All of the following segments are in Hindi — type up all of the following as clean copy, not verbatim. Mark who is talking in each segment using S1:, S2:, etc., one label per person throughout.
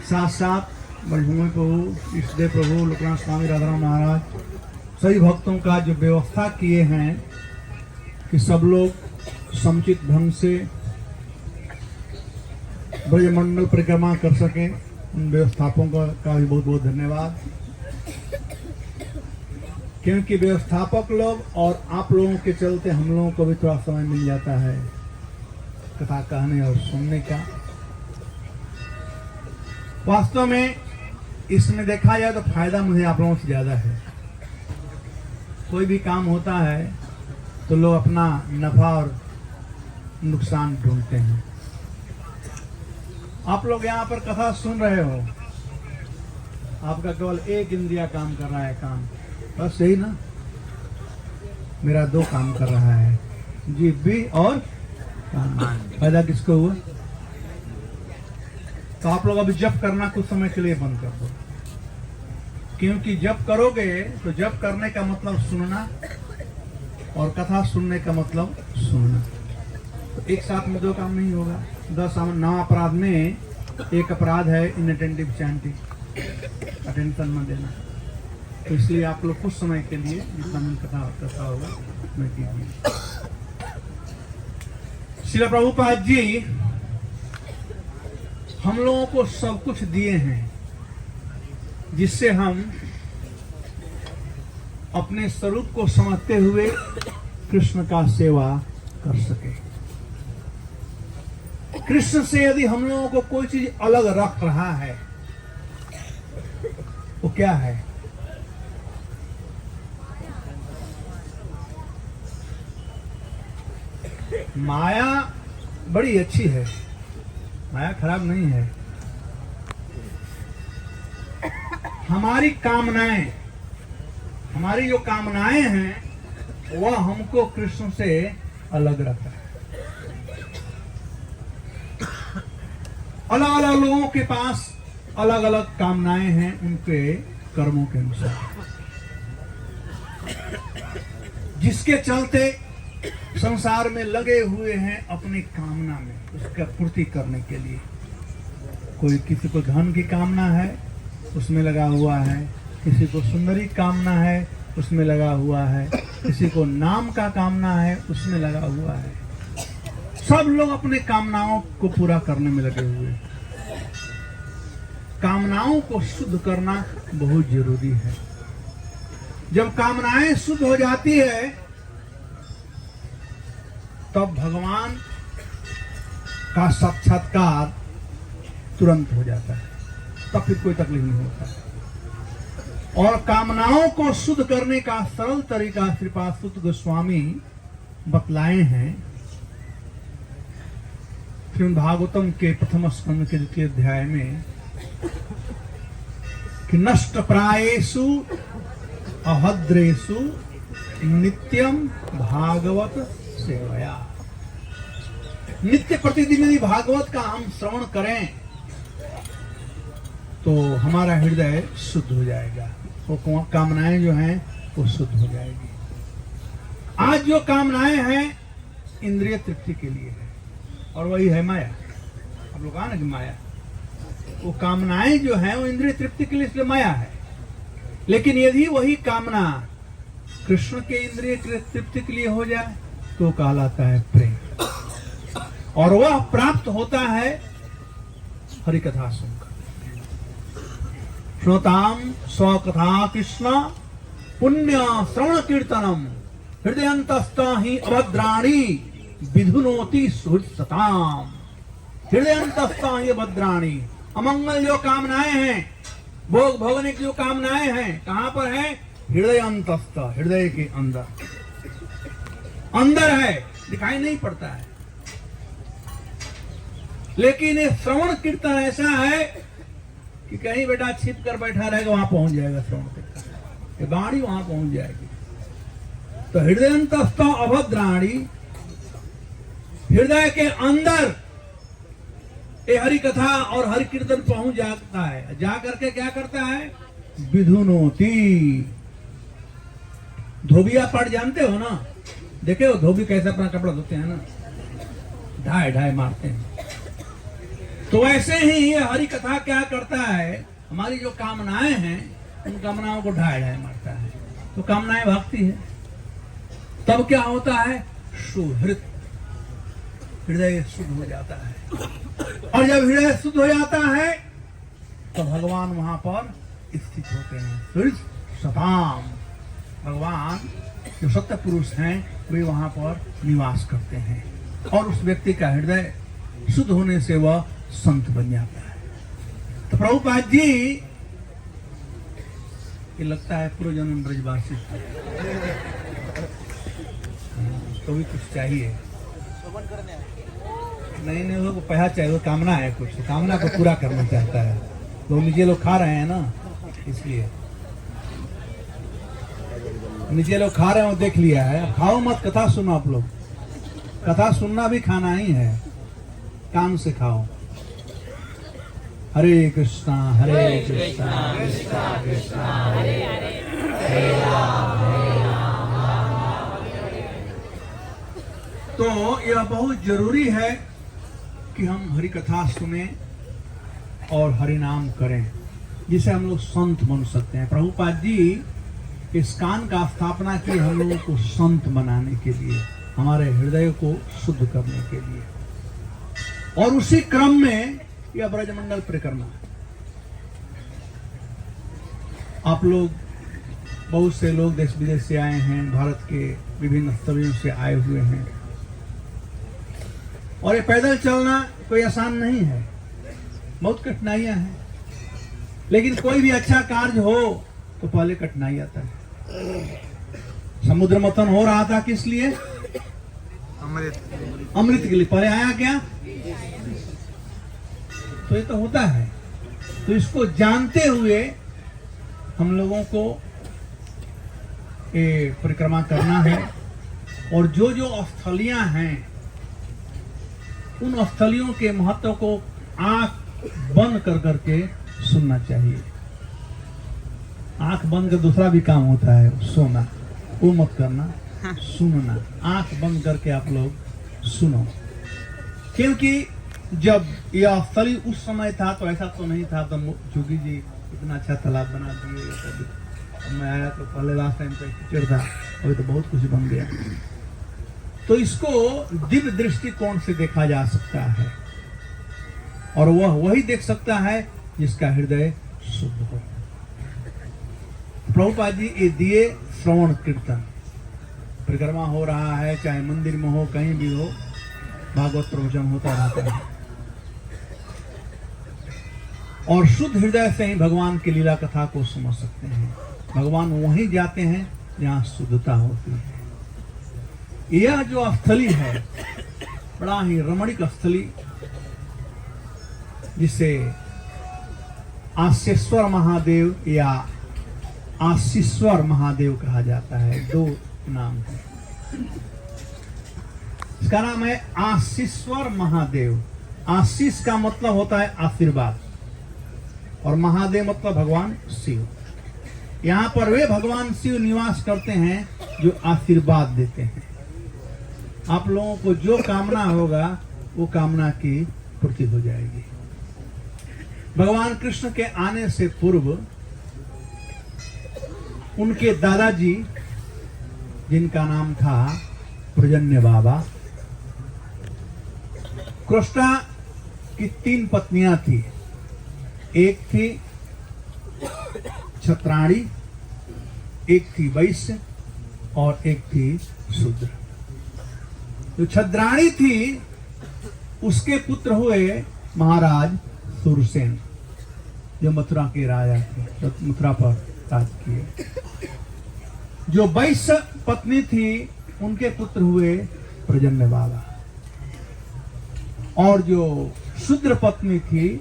S1: साथ साथ ब्रजभूमि प्रभु, इष्टदेव प्रभु, लोकनाथ स्वामी, राधाराम महाराज, सभी भक्तों का जो व्यवस्था किए हैं कि सब लोग समुचित ढंग से ब्रजमंडल परिक्रमा कर सकें, उन व्यवस्थापकों का भी बहुत बहुत धन्यवाद। क्योंकि व्यवस्थापक लोग और आप लोगों के चलते हम लोगों को भी थोड़ा समय मिल जाता है कथा कहने और सुनने का। वास्तव में इसमें देखा जाए तो फायदा मुझे आप लोगों से ज्यादा है। कोई भी काम होता है तो लोग अपना नफा और नुकसान ढूंढते हैं। आप लोग यहाँ पर कथा सुन रहे हो, आपका केवल एक इंद्रिया काम कर रहा है, काम बस यही ना। मेरा दो काम कर रहा है, जीभ भी और कान। फायदा किसको हुआ? तो आप लोग अभी जप करना कुछ समय के लिए बंद कर दो, क्योंकि जप करोगे तो जप करने का मतलब सुनना और कथा सुनने का मतलब सुनना। तो एक साथ में दो काम नहीं होगा। 9 अपराध में एक अपराध है इनअटेंटिव चैंटिंग, अटेंशन न देना। तो इसलिए आप लोग कुछ समय के लिए जितना मन कथा होगा मैं कीजिए। श्रील प्रभुपाद जी हम लोगों को सब कुछ दिए हैं जिससे हम अपने स्वरूप को समझते हुए कृष्ण का सेवा कर सके। कृष्ण से यदि हम लोगों को कोई चीज अलग रख रहा है वो क्या है? माया बड़ी अच्छी है, माया खराब नहीं है। हमारी कामनाएं, हमारी जो कामनाएं हैं वह हमको कृष्ण से अलग रखता है। अलग अलग लोगों के पास अलग अलग कामनाएं हैं उनके कर्मों के अनुसार, जिसके चलते संसार में लगे हुए हैं अपनी कामना में, उसका पूर्ति करने के लिए। कोई किसी को धन की कामना है उसमें लगा हुआ है, किसी को सुंदरी कामना है उसमें लगा हुआ है, किसी को नाम का कामना है उसमें लगा हुआ है। सब लोग अपने कामनाओं को पूरा करने में लगे हुए हैं। कामनाओं को शुद्ध करना बहुत जरूरी है। जब कामनाएं शुद्ध हो जाती है तब भगवान का साक्षात्कार तुरंत हो जाता है, तब फिर कोई तकलीफ नहीं होता। और कामनाओं को शुद्ध करने का सरल तरीका श्रीपाद सुत गोस्वामी बतलाए हैं श्रीमद् भागवतम के प्रथम स्कंद के 2 अध्याय में कि नष्ट प्रायेषु अभद्रेषु नित्यम भागवत सेवया। नित्य प्रतिदिन यदि भागवत का हम श्रवण करें तो हमारा हृदय शुद्ध हो जाएगा, वो कामनाएं जो हैं वो शुद्ध हो जाएगी। आज जो कामनाएं हैं इंद्रिय तृप्ति के लिए है और वही है माया। आप लोग कहा ना कि माया, वो कामनाएं जो हैं वो इंद्रिय तृप्ति के लिए, इसलिए माया है। लेकिन यदि वही कामना कृष्ण के इंद्रिय तृप्ति के लिए हो जाए तो कहलाता है प्रेम, और वह प्राप्त होता है हरि कथा सुनकर। श्रोताम स्वकथा कृष्ण पुण्य श्रवण कीर्तनम हृदयंतस्ता ही अभद्राणी विधुनोति सुहृत्सताम। हृदयंतस्ता ही अभद्राणी, अमंगल जो कामनाएं हैं, भोग भोगने की जो कामनाएं हैं, कहां पर है? हृदयंतस्थ, हृदय के अंदर, अंदर है, दिखाई नहीं पड़ता है। लेकिन ये श्रवण कीर्तन ऐसा है कि कहीं बेटा छिप कर बैठा रहेगा वहां पहुंच जाएगा श्रवण कीर्तन, ये वाणी वहां पहुंच जाएगी। तो हृदयंतस्थ अभद्राणी, हृदय के अंदर ये हरि कथा और हरि कीर्तन पहुंच जाता है। जा करके क्या करता है? विधुनोति। धोबिया पाठ जानते हो ना? देखे हो धोबी कैसे अपना कपड़ा धोते हैं ना, ढाई ढाई मारते हैं। तो ऐसे ही ये हरि कथा क्या करता है, हमारी जो कामनाएं हैं उन कामनाओं को ढाए ढाए मारता है। तो कामनाएं भागती है, तब क्या होता है, सुहृत, हृदय शुद्ध हो जाता है। और जब हृदय शुद्ध हो जाता है तो भगवान वहां पर स्थित होते हैं। फिर सताम, भगवान जो सत्य पुरुष हैं वे वहां पर निवास करते हैं और उस व्यक्ति का हृदय शुद्ध होने से वह संत बन जाता है। तो प्रभुपाद जी, ये लगता है पूर्व जन्म ब्रजवासी तो भी कुछ चाहिए, नहीं नहीं, वो पैसा चाहिए, वो कामना है, कुछ कामना को पूरा करना चाहता है। लोग नीचे लोग खा रहे हैं ना, इसलिए नीचे लोग खा रहे हैं, वो देख लिया है। अब खाओ मत, कथा सुनो आप लोग, कथा सुनना भी खाना ही है, कान से खाओ। हरे कृष्णा हरे कृष्णा कृष्णा कृष्णा हरे हरे राम। तो यह बहुत जरूरी है कि हम हरि कथा सुने और हरि नाम करें, जिसे हम लोग संत बन सकते हैं। प्रभुपाद जी इस कान का स्थापना की हम लोगों को संत बनाने के लिए, हमारे हृदय को शुद्ध करने के लिए। और उसी क्रम में यह ब्रजमंडल परिक्रमा, आप लोग, बहुत से लोग देश विदेश से आए हैं, भारत के विभिन्न स्थलों से आए हुए हैं, और ये पैदल चलना कोई आसान नहीं है, बहुत कठिनाइयां हैं। लेकिन कोई भी अच्छा कार्य हो तो पहले कठिनाई आता है। समुद्र मंथन हो रहा था, किस लिए? अमृत के लिए। पहले आया क्या? तो ये तो होता है। तो इसको जानते हुए हम लोगों को ये परिक्रमा करना है, और जो जो स्थलियां हैं उन स्थलियों के महत्व को आंख बंद कर करके सुनना चाहिए। आंख बंद कर दूसरा भी काम होता है, सोना, वो मत करना, सुनना। आंख बंद करके आप लोग सुनो, क्योंकि जब यह स्थली उस समय था तो ऐसा तो नहीं था। तो जोगी जी इतना अच्छा तालाब बना दिए, मैं आया तो पहले लास्ट टाइम पे कीचड़ था, अभी तो बहुत कुछ बन गया। तो इसको दिव्य दृष्टिकोण से देखा जा सकता है, और वह वही देख सकता है जिसका हृदय शुद्ध हो। प्रभुपाद जी ये दिए श्रवण कीर्तन, परिक्रमा हो रहा है, चाहे मंदिर में हो, कहीं भी हो, भागवत प्रवचन होता रहता है। और शुद्ध हृदय से ही भगवान की लीला कथा को समझ सकते हैं। भगवान वहीं जाते हैं जहाँ शुद्धता होती है। यह जो स्थली है बड़ा ही रमणीक स्थली, जिसे आशीश्वर महादेव या आशीश्वर महादेव कहा जाता है। दो नाम है, इसका नाम है आशीश्वर महादेव। आशीष का मतलब होता है आशीर्वाद, और महादेव मतलब भगवान शिव। यहाँ पर वे भगवान शिव निवास करते हैं जो आशीर्वाद देते हैं। आप लोगों को जो कामना होगा वो कामना की पूर्ति हो जाएगी। भगवान कृष्ण के आने से पूर्व उनके दादाजी, जिनका नाम था प्रजन्य बाबा, कृष्णा की 3 पत्नियां थी। एक थी छत्राणी, एक थी वैश्य, और एक थी शूद्र। जो छद्राणी थी उसके पुत्र हुए महाराज सूरसेन, जो मथुरा के राजा थे, मथुरा पर राज किए। जो वैश्य पत्नी थी उनके पुत्र हुए प्रजन्य बाबा, और जो शूद्र पत्नी थी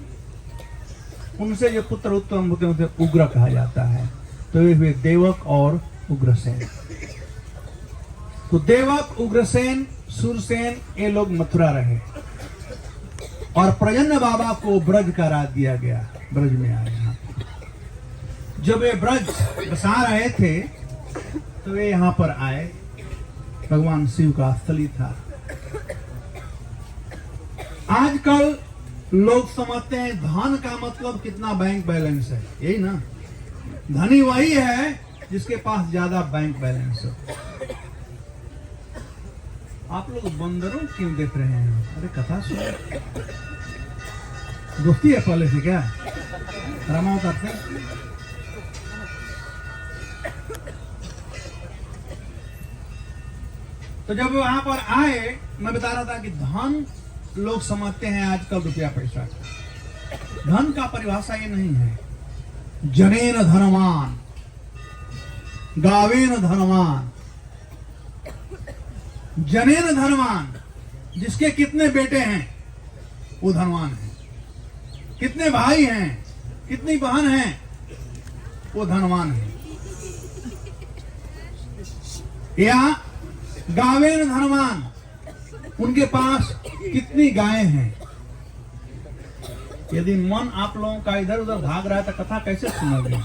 S1: उनसे जो पुत्र उत्पन्न होते उसे उग्र कहा जाता है। तो वे हुए देवक और उग्रसेन। तो देवक, उग्रसेन, सूरसेन, ये लोग मथुरा रहे, और प्रजन्य बाबा को ब्रज का राज दिया गया। ब्रज में आए। जब वे ब्रज बसा रहे थे तो वे यहाँ पर आए। भगवान शिव का स्थली था। आजकल लोग समझते हैं धन का मतलब कितना बैंक बैलेंस है, यही ना। धनी वही है जिसके पास ज्यादा बैंक बैलेंस है। आप लोग बंदरों क्यों देख रहे हैं? अरे कथा सुनो, दोस्ती है पहले से क्या? रमा करते हैं। तो जब वहां पर आए, मैं बता रहा था कि धन लोग समझते हैं आजकल रुपया पैसा। धन का परिभाषा ये नहीं है। जनेन धनवान, गावेन धनवान। जनेन धनवान, जिसके कितने बेटे हैं वो धनवान है। कितने भाई हैं, कितनी बहन हैं, वो धनवान है। या गावेन धनवान, उनके पास कितनी गायें हैं। यदि मन आप लोगों का इधर उधर भाग रहा है तो कथा कैसे सुनोगे?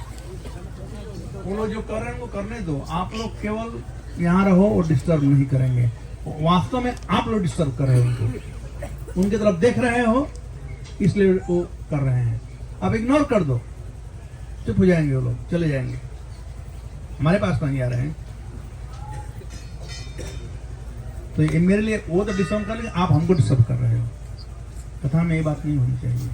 S1: वो लोग जो कर रहे हैं वो करने दो। आप लोग केवल यहाँ रहो और डिस्टर्ब नहीं करेंगे। वास्तव में आप लोग डिस्टर्ब कर रहे हो उनको, उनकी तरफ देख रहे हो इसलिए वो कर रहे हैं। अब इग्नोर कर दो, चुप हो जाएंगे वो लोग, चले जाएंगे, हमारे पास नहीं आ रहे हैं। तो ये मेरे लिए वो तो डिस्टर्ब कर लेंगे, आप हमको डिस्टर्ब कर रहे हो। कथा में ये बात नहीं होनी चाहिए।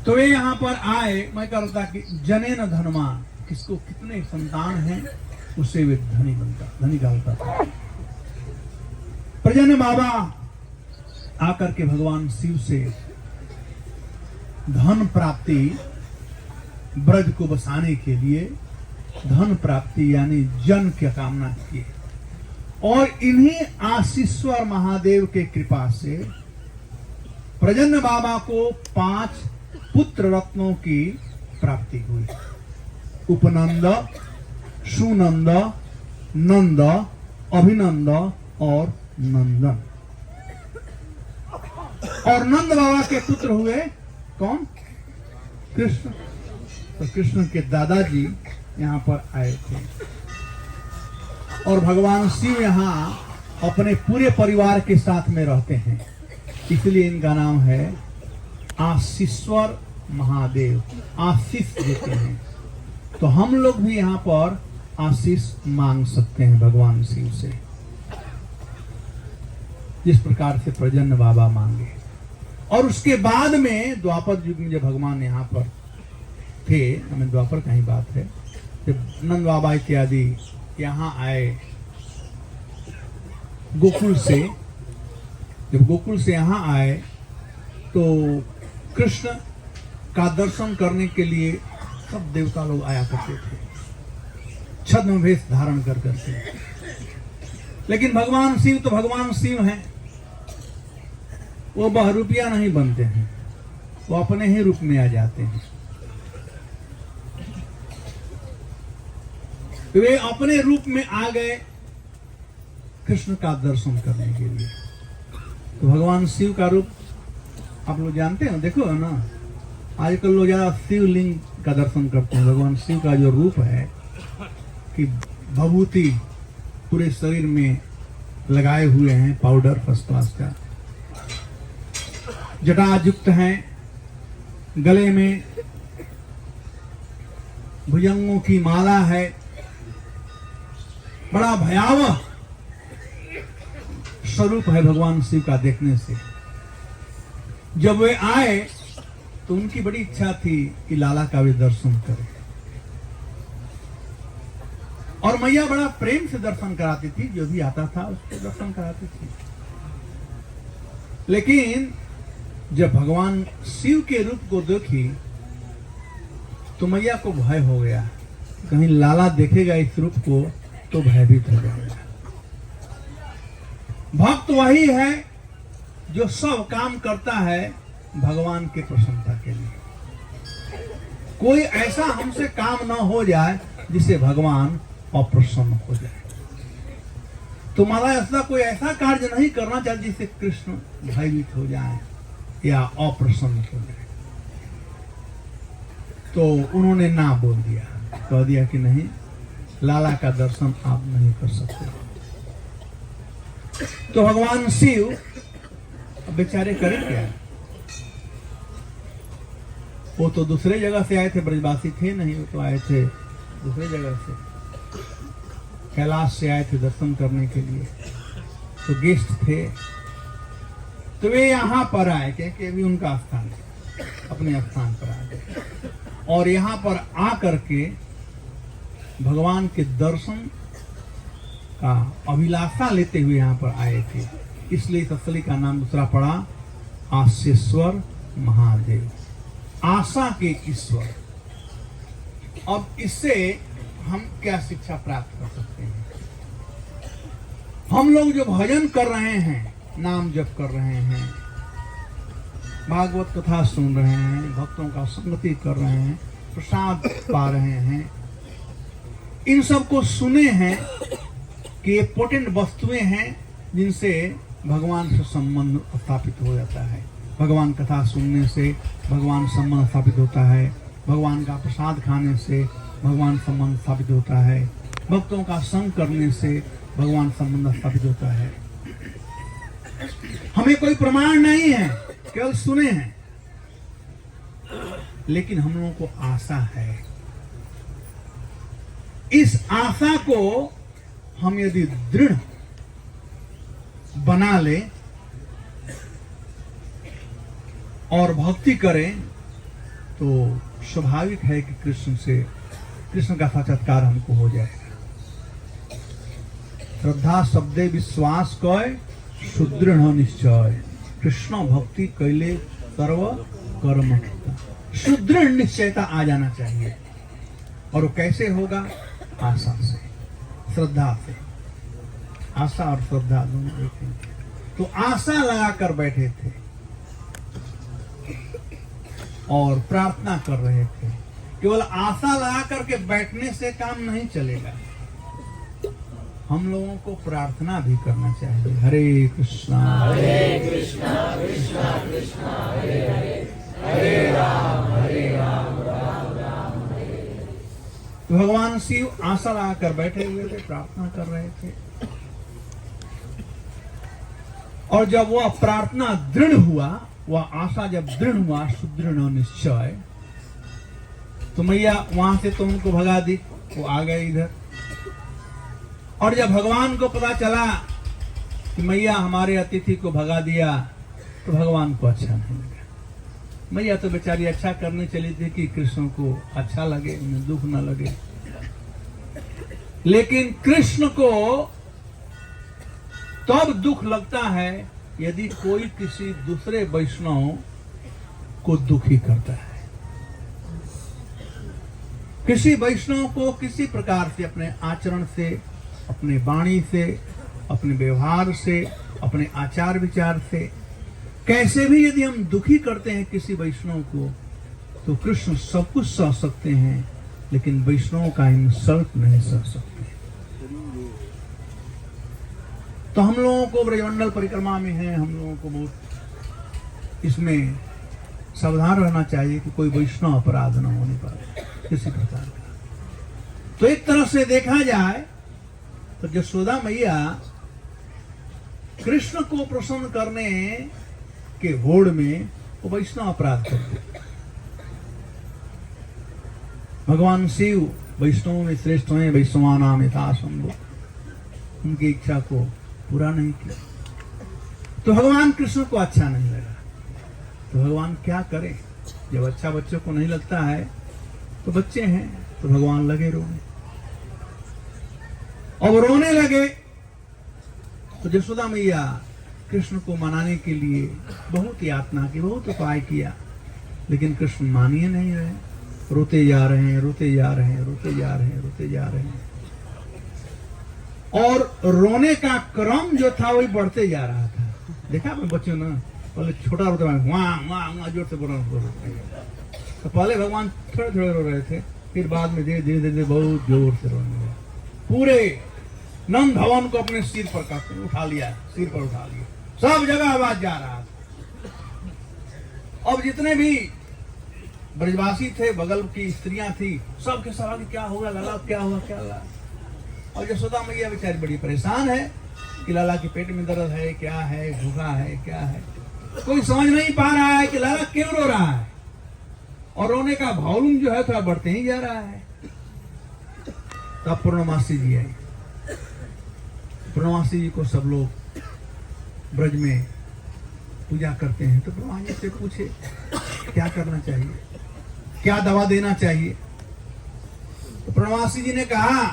S1: तो ये यहाँ पर आए, मैं कह रहा था कि जनेन धनवान, किसको कितने संतान हैं उससे वे धनी बनता, धनी कहता था। प्रजन बाबा आकर के भगवान शिव से धन प्राप्ति, ब्रज को बसाने के लिए धन प्राप्ति यानी जन की कामना की। और इन्हीं आशीश्वर महादेव के कृपा से प्रजन बाबा को 5 पुत्र रत्नों की प्राप्ति हुई। उपनंद, सुनंद, नंद, अभिनंद और नंदन। और नंद बाबा के पुत्र हुए कौन? कृष्ण। तो कृष्ण के दादाजी यहाँ पर आए थे और भगवान शिव यहाँ अपने पूरे परिवार के साथ में रहते हैं, इसलिए इनका नाम है आशीश्वर महादेव। आशीष देते हैं। तो हम लोग भी यहाँ पर आशीष मांग सकते हैं भगवान शिव से, जिस प्रकार से प्रजन्न बाबा मांगे। और उसके बाद में द्वापर युग में जब भगवान यहाँ पर थे, हमें द्वापर का ही बात है, जब नंद बाबा इत्यादि यहाँ आए गोकुल से, जब गोकुल से यहाँ आए तो कृष्ण का दर्शन करने के लिए सब देवता लोग आया करते थे, छद्म वेश धारण कर करके। लेकिन भगवान शिव तो भगवान शिव हैं, वो बहरूपिया नहीं बनते हैं, वो अपने ही रूप में आ जाते हैं। वे अपने रूप में आ गए कृष्ण का दर्शन करने के लिए। तो भगवान शिव का रूप आप लोग जानते हैं, देखो है ना, आजकल लोग ज्यादा शिवलिंग का दर्शन करते हैं। भगवान शिव का जो रूप है कि भभूति पूरे शरीर में लगाए हुए हैं, पाउडर फर्स्ट क्लास का, जटायुक्त हैं, गले में भुजंगों की माला है, बड़ा भयावह स्वरूप है भगवान शिव का देखने से। जब वे आए तो उनकी बड़ी इच्छा थी कि लाला का भी दर्शन करें, और मैया बड़ा प्रेम से दर्शन कराती थी, जो भी आता था उसको दर्शन कराती थी। लेकिन जब भगवान शिव के रूप को देखी तो मैया को भय हो गया, कहीं लाला देखेगा इस रूप को तो भयभीत हो जाएगा। भक्त वही है जो सब काम करता है भगवान के प्रसन्नता के लिए। कोई ऐसा हमसे काम ना हो जाए जिससे भगवान अप्रसन्न हो जाए। तो माला ऐसा कोई ऐसा कार्य नहीं करना चाहिए जिससे कृष्ण भयभीत हो जाए या अप्रसन्न हो जाए। तो उन्होंने ना बोल दिया, कह दिया कि नहीं, लाला का दर्शन आप नहीं कर सकते। तो भगवान शिव बेचारे करें क्या? वो तो दूसरे जगह से आए थे, ब्रजवासी थे नहीं, वो तो आए थे दूसरे जगह से, कैलाश से आए थे दर्शन करने के लिए, तो गेस्ट थे। तो वे यहाँ पर आए क्योंकि भी उनका स्थान है, अपने स्थान पर आ गए और यहाँ पर आकर के भगवान के दर्शन का अभिलाषा लेते हुए यहाँ पर आए थे। इसलिए इस स्थली का नाम दूसरा पड़ा आसेश्वर महादेव, आशा के ईश्वर। अब इससे हम क्या शिक्षा प्राप्त कर सकते हैं? हम लोग जो भजन कर रहे हैं, नाम जप कर रहे हैं, भागवत कथा सुन रहे हैं, भक्तों का संगति कर रहे हैं, प्रसाद पा रहे हैं, इन सब को सुने हैं कि ये पोटेंट वस्तुएं हैं जिनसे भगवान से संबंध स्थापित हो जाता है। भगवान कथा सुनने से भगवान संबंध स्थापित होता है, भगवान का प्रसाद खाने से भगवान संबंध स्थापित होता है, भक्तों का संग करने से भगवान संबंध स्थापित होता है। हमें कोई प्रमाण नहीं है, केवल सुने हैं, लेकिन हम लोगों को आशा है। इस आशा को हम यदि दृढ़ बना ले और भक्ति करें तो स्वाभाविक है कि कृष्ण का साक्षात्कार हमको हो जाएगा। श्रद्धा शब्दे विश्वास कय सुदृढ़ निश्चय, कृष्ण भक्ति कैले सर्व कर्म। सुदृढ़ निश्चयता आ जाना चाहिए। और वो कैसे होगा? आशा से, श्रद्धा से। आशा और श्रद्धा दोनों एक हैं। तो आशा लगाकर बैठे थे और प्रार्थना कर रहे थे। केवल आशा लगा करके बैठने से काम नहीं चलेगा, हम लोगों को प्रार्थना भी करना चाहिए। हरे कृष्णा कृष्णा कृष्णा हरे हरे, हरे राम राम राम हरे। तो भगवान शिव आशा लगाकर बैठे हुए थे, प्रार्थना कर रहे थे। और जब वह प्रार्थना दृढ़ हुआ, वह आशा जब दृढ़ हुआ, सुदृढ़ निश्चय, तो मैया वहां से तो उनको भगा दी, वो आ गए इधर। और जब भगवान को पता चला कि मैया हमारे अतिथि को भगा दिया, तो भगवान को अच्छा नहीं लगा। मैया तो बेचारी अच्छा करने चली थी कि कृष्ण को अच्छा लगे, उन्हें दुख न लगे। लेकिन कृष्ण को तब दुख लगता है यदि कोई किसी दूसरे वैष्णव को दुखी करता है। किसी वैष्णव को किसी प्रकार से, अपने आचरण से, अपने वाणी से, अपने व्यवहार से, अपने आचार विचार से, कैसे भी यदि हम दुखी करते हैं किसी वैष्णव को, तो कृष्ण सब कुछ सह सकते हैं, लेकिन वैष्णव का इंसल्ट नहीं सह सकते। तो हम लोगों को ब्रजमंडल परिक्रमा में है, हम लोगों को बहुत इसमें सावधान रहना चाहिए कि कोई वैष्णव अपराध न होने पाए किसी प्रकार का। तो एक तरह से देखा जाए तो यशोदा मैया कृष्ण को प्रसन्न करने के होड़ में वो वैष्णव अपराध करते। भगवान शिव वैष्णव में श्रेष्ठ हैं, वैष्णवानाम यथा संभव, उनकी इच्छा को पूरा नहीं किया। तो भगवान कृष्ण को अच्छा नहीं लगा। तो भगवान क्या करे? जब अच्छा बच्चों को नहीं लगता है, तो बच्चे हैं, तो भगवान लगे रोने। अब रोने लगे तो यशोदा मैया कृष्ण को मनाने के लिए बहुत यातना की, बहुत उपाय किया, लेकिन कृष्ण मानिए नहीं रहे। रोते जा रहे हैं, रोते जा रहे हैं, रोते जा रहे हैं, रोते जा रहे हैं। और रोने का क्रम जो था वही बढ़ते जा रहा था। देखा आपने बच्चों ना, पहले छोटा रोता है, वहाँ जोर से बोलना, तो पहले भगवान थोड़े थोड़े रो रहे थे, फिर बाद में धीरे धीरे धीरे बहुत जोर से रोने लगे। पूरे नंद भवन को अपने सिर पर उठा लिया, सिर पर उठा लिया, सब जगह आवाज जा रहा था। अब जितने भी ब्रजवासी थे, बगल की स्त्रियां थी, सबके सवाल क्या होगा लाला, क्या हुआ, क्या हुआ। और यशोदा मैया बेचारी बड़ी परेशान है, कि लाला के पेट में दर्द है, क्या है, भूखा है, क्या है। कोई समझ नहीं पा रहा है कि लाला क्यों रो रहा है, और रोने का वॉल्यूम जो है थोड़ा बढ़ते ही जा रहा है। तब पूर्णमासी जी आई। पूर्णमासी जी को सब लोग ब्रज में पूजा करते हैं, तो ब्रह्मा जी से पूछे क्या करना चाहिए, क्या दवा देना चाहिए। तो पूर्णमासी जी ने कहा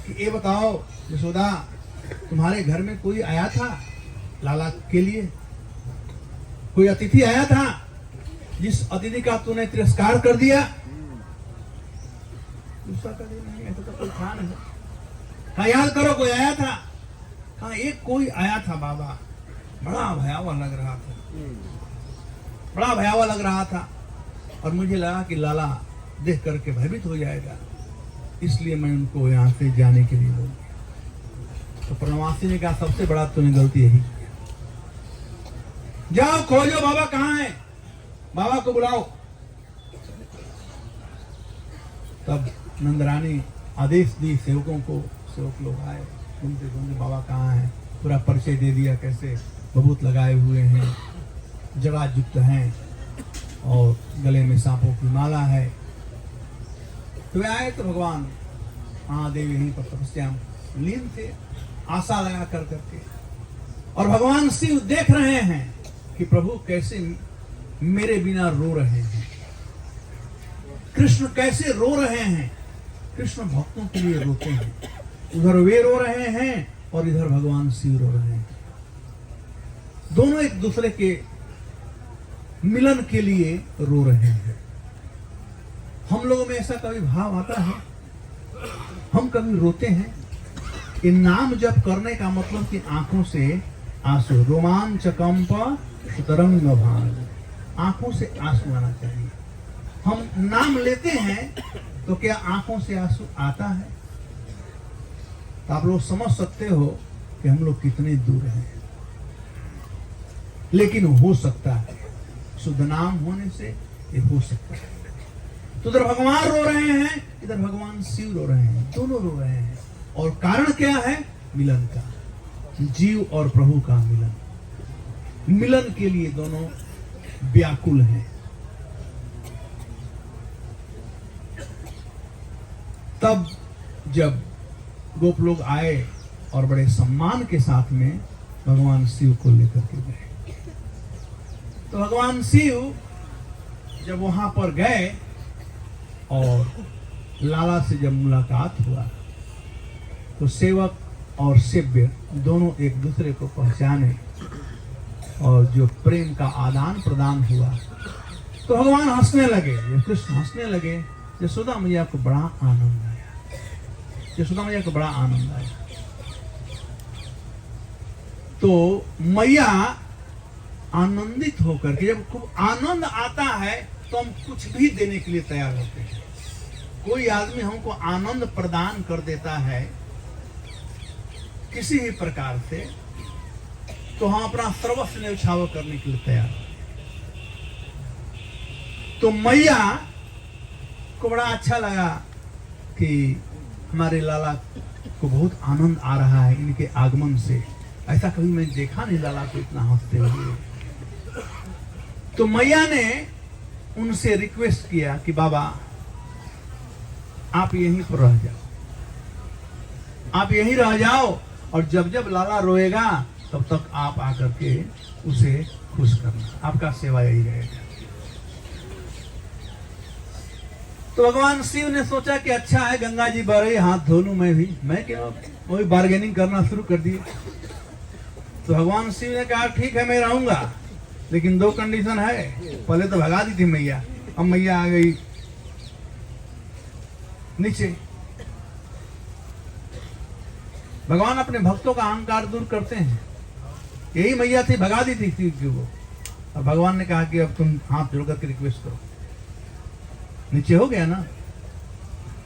S1: कि ये बताओ यशोदा, तुम्हारे घर में कोई आया था लाला के लिए? कोई अतिथि आया था जिस अतिथि का तूने तिरस्कार कर दिया? गुस्सा कर दिया? नहीं, ऐसा तो कोई था नहीं। कहा याद करो कोई आया था? कहा एक कोई आया था बाबा, बड़ा भयावह लग रहा था, बड़ा भयावह लग रहा था, और मुझे लगा कि लाला देख करके भयभीत हो जाएगा, इसलिए मैं उनको यहाँ से जाने के लिए बोल दिया। तो पूर्णमासी ने कहा सबसे बड़ा तूने गलती यही किया, जाओ खोजो बाबा कहाँ है, बाबा को बुलाओ। तब नंदरानी आदेश दी सेवकों को, सेवक लोग आए, घूमते घूमते बाबा कहाँ है, पूरा परिचय दे दिया, कैसे बबूत लगाए हुए हैं, जड़ायुक्त हैं, और गले में सांपों की माला है। तो वे आए तो भगवान महादेव यहीं पर तपस्या में लीन थे, आशा लगा कर करके, और भगवान शिव देख रहे हैं कि प्रभु कैसे मेरे बिना रो रहे हैं, कृष्ण कैसे रो रहे हैं। कृष्ण भक्तों के लिए रोते हैं, उधर वे रो रहे हैं और इधर भगवान शिव रो रहे हैं। दोनों एक दूसरे के मिलन के लिए रो रहे हैं। हम लोगों में ऐसा कभी भाव आता है, हम कभी रोते हैं। ये नाम जप करने का मतलब कि आंखों से आंसू, रोमांचकंप सुतरंग भाग, आंखों से आंसू आना चाहिए। हम नाम लेते हैं तो क्या आंखों से आंसू आता है? तो आप लोग समझ सकते हो कि हम लोग कितने दूर हैं, लेकिन हो सकता है, शुद्ध नाम होने से ये हो सकता है। तो उधर भगवान रो रहे हैं, इधर भगवान शिव रो रहे हैं, दोनों रो रहे हैं। और कारण क्या है? मिलन का, जीव और प्रभु का मिलन। मिलन के लिए दोनों व्याकुल हैं। तब जब गोप लोग आए और बड़े सम्मान के साथ में भगवान शिव को लेकर के गए, तो भगवान शिव जब वहां पर गए और लाला से जब मुलाकात हुआ, तो सेवक और सेव्य दोनों एक दूसरे को पहचाने, और जो प्रेम का आदान प्रदान हुआ, तो भगवान हंसने लगे, जब कृष्ण हंसने लगे, यशोदा मैया को बड़ा आनंद आया। यशोदा मैया को बड़ा आनंद आया। तो मैया आनंदित होकर के, जब खूब आनंद आता है तो हम कुछ भी देने के लिए तैयार होते हैं। कोई आदमी हमको आनंद प्रदान कर देता है किसी भी प्रकार से, तो हम अपना सर्वस्व न्यौछावर करने के लिए तैयार हैं। तो मैया को बड़ा अच्छा लगा कि हमारे लाला को बहुत आनंद आ रहा है इनके आगमन से, ऐसा कभी मैं देखा नहीं लाला को इतना हंसते हुए। तो मैया ने उनसे रिक्वेस्ट किया कि बाबा आप यहीं पर रह जाओ, आप यहीं रह जाओ, और जब जब लाला रोएगा तब तक आप आकर के उसे खुश करना, आपका सेवा यही रहेगा। तो भगवान शिव ने सोचा कि अच्छा है, गंगा जी बह रही, हाथ धो लूं मैं भी, मैं क्या, वही बार्गेनिंग करना शुरू कर दिए। तो भगवान शिव ने कहा ठीक है मैं रहूंगा, लेकिन दो कंडीशन है। पहले तो भगा दी थी मैया, अब मैया आ गई नीचे। भगवान अपने भक्तों का अहंकार दूर करते हैं, यही मैया थी, भगा दी थी शिव जी को। और भगवान ने कहा कि अब तुम हाथ जोड़ करके रिक्वेस्ट करो, नीचे हो गया ना।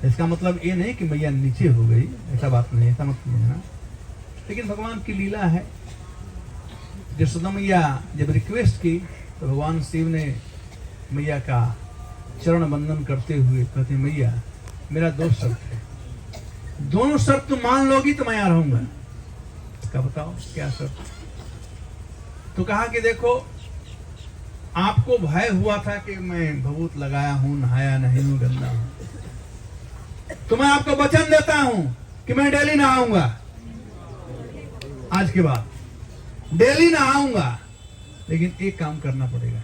S1: इसका मतलब ये नहीं कि मैया नीचे हो गई, ऐसा बात नहीं, ऐसा मत समझना। लेकिन भगवान की लीला है। यशोदा मैया जब रिक्वेस्ट की तो भगवान शिव ने मैया का चरण बंदन करते हुए कहते, मैया मेरा दो शर्त है, दोनों शर्त तुम मान लोगी तो मैं यहाँ रहूंगा। का बताओ क्या शर्त? तो कहा कि देखो, आपको भय हुआ था कि मैं भभूत लगाया हूं, नहाया नहीं हूं, गंदा हूं, तो मैं आपको वचन देता हूं कि मैं डेली नहाऊंगा। आज के बाद डेली नहाऊंगा, लेकिन एक काम करना पड़ेगा,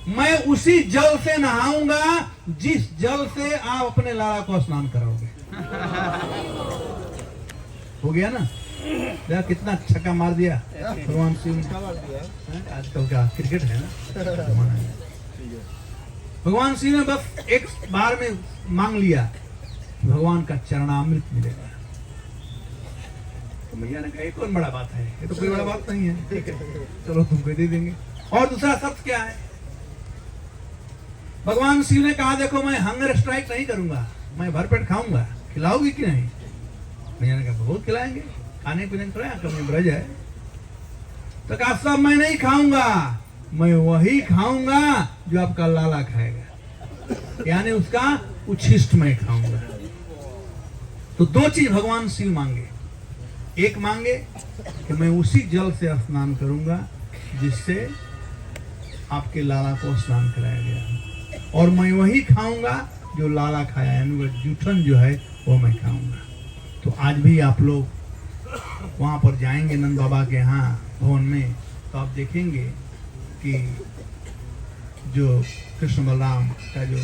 S1: मैं उसी जल से नहाऊंगा जिस जल से आप अपने लाला को स्नान कराओगे। हो गया ना? देखा कितना छक्का मार दिया भगवान शिव ने। आजकल का क्रिकेट है ना, भगवान शिव ने बस एक बार में मांग लिया, भगवान का चरणामृत मिलेगा। तो मैया ने कहा, ये कौन बड़ा बात है, ये तो कोई बड़ा बात नहीं है, ठीक है चलो तुमको दे देंगे। और दूसरा शर्त क्या है? भगवान शिव ने कहा, देखो मैं हंगर स्ट्राइक नहीं करूंगा, मैं भरपेट खाऊंगा, खिलाओगी कि नहीं? मैया ने कहा, बहुत खिलाएंगे, खाने पीने थोड़ा कमी ब्रज है। तो कहा, सब मैं नहीं खाऊंगा, मैं वही खाऊंगा जो आपका लाला खाएगा, यानी उसका उच्छिष्ट मैं खाऊंगा। तो दो चीज भगवान शिव मांगे, एक मांगे कि मैं उसी जल से स्नान करूंगा जिससे आपके लाला को स्नान कराया गया, और मैं वही खाऊंगा जो लाला खाया, यानी वो जूठन जो है वो मैं खाऊंगा। तो आज भी आप लोग वहाँ पर जाएंगे नंद बाबा के यहाँ भवन में, तो आप देखेंगे कि जो कृष्ण बलराम का जो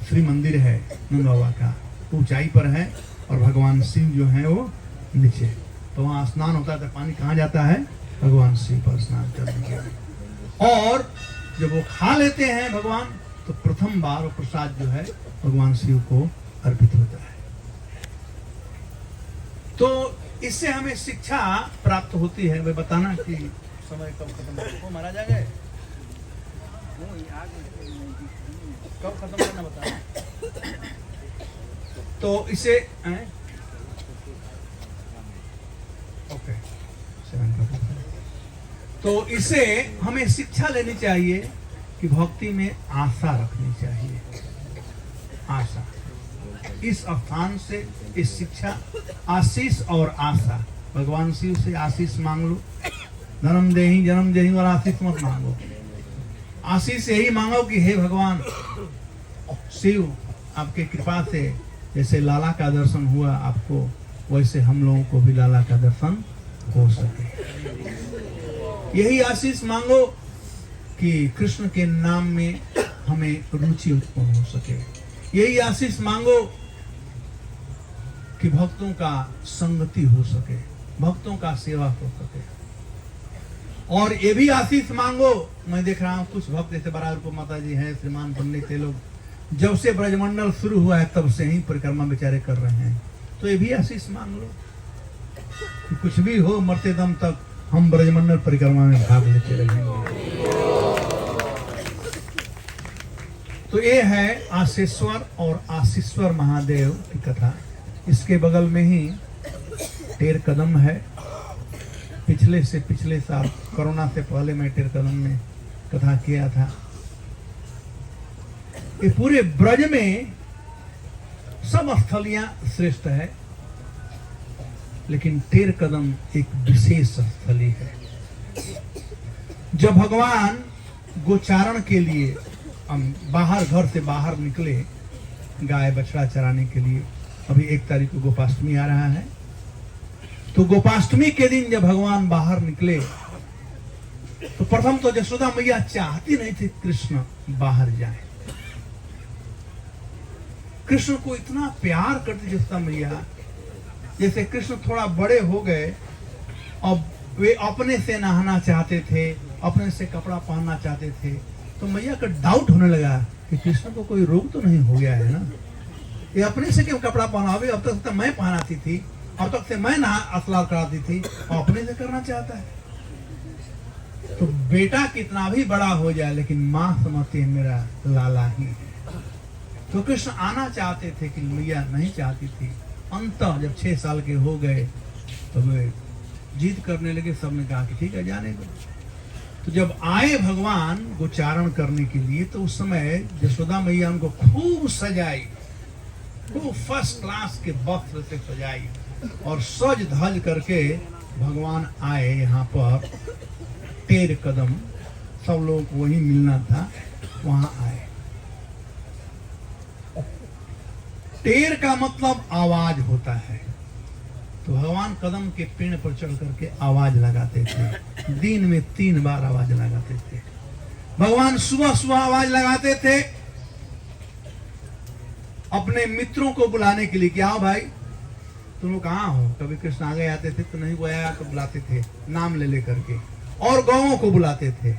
S1: श्री मंदिर है नंद बाबा का, ऊंचाई पर है और भगवान शिव जो है वो नीचे। तो वहाँ स्नान होता है, तो पानी कहाँ जाता है? भगवान शिव पर स्नान करने के लिए। और जब वो खा लेते हैं भगवान, तो प्रथम बार वो प्रसाद जो है भगवान शिव को अर्पित होता है। तो इससे हमें शिक्षा प्राप्त होती है। वे बताना कि समय कब खत्म हो, मारा जा गए, कब खत्म करना बताना। तो इसे ओके, तो इसे हमें शिक्षा लेनी चाहिए कि भक्ति में आशा रखनी चाहिए। आशा, इस स्थान से इस शिक्षा, आशीष और आशा। भगवान शिव से आशीष मांग लो, धर्म देही जन्म देही, और आशीष मत मांगो। आशीष यही मांगो कि हे भगवान शिव, आपके कृपा से जैसे लाला का दर्शन हुआ आपको, वैसे हम लोगों को भी लाला का दर्शन हो सके। यही आशीष मांगो कि कृष्ण के नाम में हमें रुचि उत्पन्न हो सके। यही आशीष मांगो कि भक्तों का संगति हो सके, भक्तों का सेवा हो सके। और ये भी आशीष मांगो, मैं देख रहा हूँ कुछ भक्त जैसे बराबर माता जी हैं, श्रीमान पंडित, ये लोग जब से ब्रजमंडल शुरू हुआ है तब से ही परिक्रमा बेचारे कर रहे हैं। तो ये भी आशीष मांग लो कि कुछ भी हो, मरते दम तक हम ब्रजमंडल परिक्रमा में भाग लेते रहेंगे। तो ये है आशीश्वर और आशीश्वर महादेव की कथा। इसके बगल में ही टेर कदम है। पिछले साल कोरोना से पहले मैं टेर कदम में कथा किया था। ये पूरे ब्रज में सब स्थलियां श्रेष्ठ है, लेकिन टेर कदम एक विशेष स्थली है। जब भगवान गोचारण के लिए हम बाहर, घर से बाहर निकले गाय बछड़ा चराने के लिए, अभी 1 तारीख को गोपाष्टमी आ रहा है, तो गोपाष्टमी के दिन जब भगवान बाहर निकले, तो प्रथम तो यशोदा मैया चाहती नहीं थी कृष्ण बाहर जाए। कृष्ण को इतना प्यार करती यशोदा मैया, जैसे कृष्ण थोड़ा बड़े हो गए, अब वे अपने से नहाना चाहते थे, अपने से कपड़ा पहनना चाहते थे, तो मैया का डाउट होने लगा कि कृष्ण को कोई रोग तो नहीं हो गया है ना, ये अपने से क्यों कपड़ा पहनावे? अब तक तो मैं पहनाती थी, अब तक से मैं नहा स्नान कराती थी, और अपने से करना चाहता है। तो बेटा कितना भी बड़ा हो जाए, लेकिन माँ समझती है मेरा लाला ही है। तो कृष्ण आना चाहते थे कि मैया नहीं चाहती थी। अंततः जब 6 साल के हो गए तो वे जिद करने लगे, सबने कहा कि ठीक है जाने दो। तो जब आए भगवान गोचारण करने के लिए, तो उस समय यशोदा मैया उनको खूब सजाई, खूब फर्स्ट क्लास के वस्त्र से सजाई, और सज धज करके भगवान आए यहाँ पर। तेर कदम, सब लोगों को वहीं मिलना था, वहां आए। टेर का मतलब आवाज होता है, तो भगवान कदम के पेड़ पर चढ़ करके आवाज लगाते थे। दिन में 3 बार आवाज लगाते थे। भगवान सुबह सुबह आवाज लगाते थे अपने मित्रों को बुलाने के लिए, क्या हो भाई तुम लोग कहाँ हो। कभी कृष्ण आगे आते थे तो नहीं वो आया तो बुलाते थे नाम ले लेकर के। और गौओं को बुलाते थे,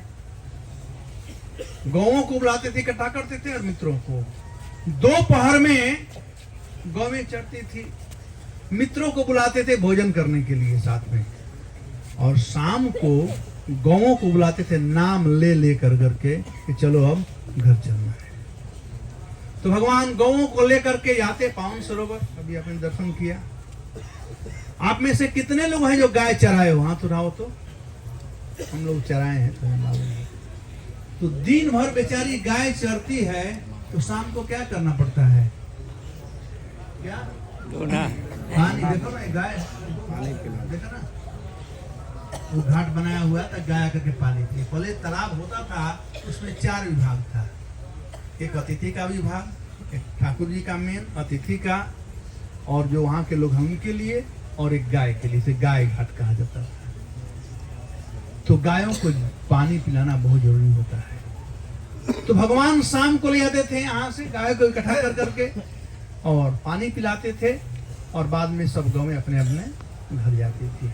S1: गौओं को बुलाते थे, इकट्ठा करते थे और मित्रों को। दोपहर में गौवें चढ़ती थी, मित्रों को बुलाते थे भोजन करने के लिए साथ में। और शाम को गौओं को बुलाते थे नाम ले लेकर करके कि चलो अब घर चलना है। तो भगवान गौओं को लेकर के जाते पावन सरोवर। अभी आपने दर्शन किया। आप में से कितने लोग हैं जो गाय चराए हो, हाथ उठाओ तो। हम लोग चराए हैं तो हम मालूम है। तो दिन भर बेचारी गाय चरती है, तो शाम को क्या करना पड़ता है, क्या पानी। देखो ना गाय पानी पिला, देखो ना वो घाट बनाया हुआ था, गाय करके पानी पी। पहले तालाब होता था, उसमें 4 विभाग था। एक अतिथि का विभाग, एक ठाकुर जी का मेन अतिथि का, और जो वहां के लोग हैं उनके लिए, और एक गाय के लिए। इसे गाय घाट कहा जाता था। तो गायों को पानी पिलाना बहुत जरूरी होता है। तो भगवान शाम को ले जाते थे यहाँ से गायों को इकट्ठा कर करके और पानी पिलाते थे, और बाद में सब गौएं अपने अपने घर जाती थी।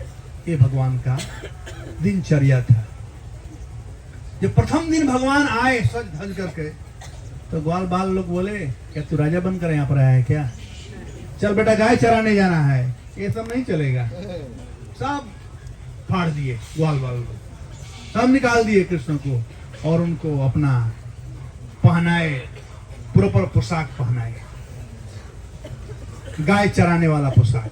S1: ये भगवान का दिनचर्या था। जब प्रथम दिन भगवान आए सज धज करके, तो ग्वाल बाल लोग बोले क्या तू राजा बनकर यहाँ पर आया है क्या, चल बेटा गाय चराने जाना है। ये सब नहीं चलेगा। सब फाड़ दिए ग्वाल बाल लोग, सब निकाल दिए कृष्ण को, और उनको अपना पहनाए, प्रॉपर पोशाक पहनाए, गाय चराने वाला पोशाक।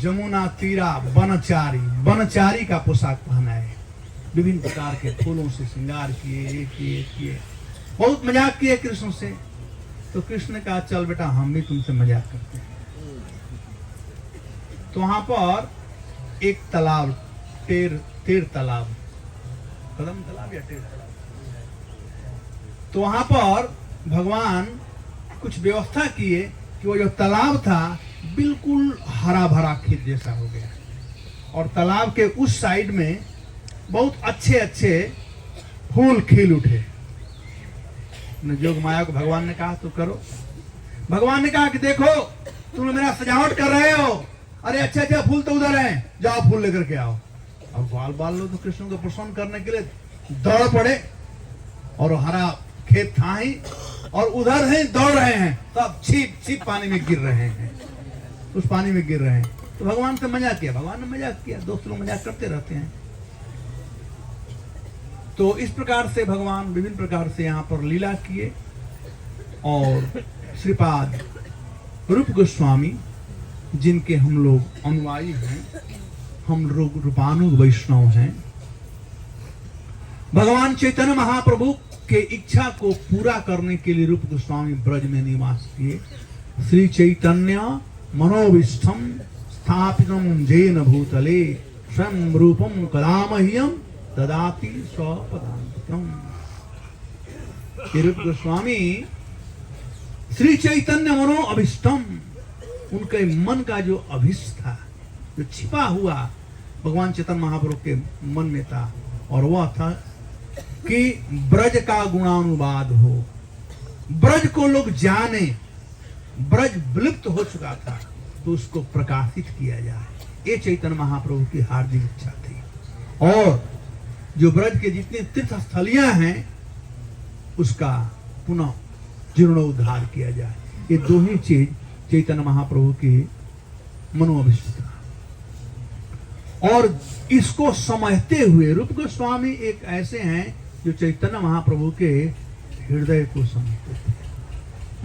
S1: जमुना तीरा बनचारी, बनचारी का पोशाक पहनाए। विभिन्न प्रकार के फूलों से श्रृंगार किए, बहुत मजाक किए कृष्ण से। तो कृष्ण ने कहा चल बेटा हम भी तुमसे मजाक करते हैं। तो वहां पर एक तालाब, टेर तालाब, कदम तालाब या टेर तालाब, तो वहां पर भगवान कुछ व्यवस्था किए कि वो जो तालाब था बिल्कुल हरा भरा खेत जैसा हो गया, और तालाब के उस साइड में बहुत अच्छे अच्छे फूल खिल उठे। जोग माया को भगवान ने कहा तो करो। भगवान ने कहा कि देखो तुम मेरा सजावट कर रहे हो, अरे अच्छे अच्छे फूल तो उधर हैं, जाओ फूल लेकर के आओ। अब ग्वाल बाल लोग तो कृष्ण को प्रसन्न करने के लिए दौड़ पड़े, और हरा खेत था ही, और उधर हैं दौड़ रहे हैं, सब छिप छिप पानी में गिर रहे हैं, उस पानी में गिर रहे हैं। तो भगवान से मजाक किया, भगवान ने मजाक किया, दोस्त लोग मजाक करते रहते हैं। तो इस प्रकार से भगवान विभिन्न प्रकार से यहाँ पर लीला किए। और श्रीपाद रूप गोस्वामी जिनके हम लोग अनुयायी हैं, हम लोग रूपानुग वैष्णव हैं, भगवान चैतन्य महाप्रभु के इच्छा को पूरा करने के लिए रूप गोस्वामी ब्रज में निवास किए। श्री चैतन्य मनोविष्ठम स्थापितम जैन भूतले स्वयं रूपम कदामह्यम ददाति स्वपदान्तिकम्। रूप गोस्वामी श्री चैतन्य मनो अभिष्टम, उनके मन का जो अभिष्ट था, जो छिपा हुआ भगवान चैतन्य महाप्रभु के मन में था, और वह था कि ब्रज का गुणानुवाद हो, ब्रज को लोग जाने। ब्रज विलुप्त हो चुका था तो उसको प्रकाशित किया जाए, ये चैतन्य महाप्रभु की हार्दिक इच्छा थी। और जो ब्रज के जितने तीर्थ स्थलियां हैं उसका पुनः जीर्णोद्धार किया जाए। ये दो ही चीज चैतन्य महाप्रभु की मनोअभिष्ट था। और इसको समझते हुए रूप गोस्वामी एक ऐसे हैं जो चैतन्य महाप्रभु के हृदय को समझते थे,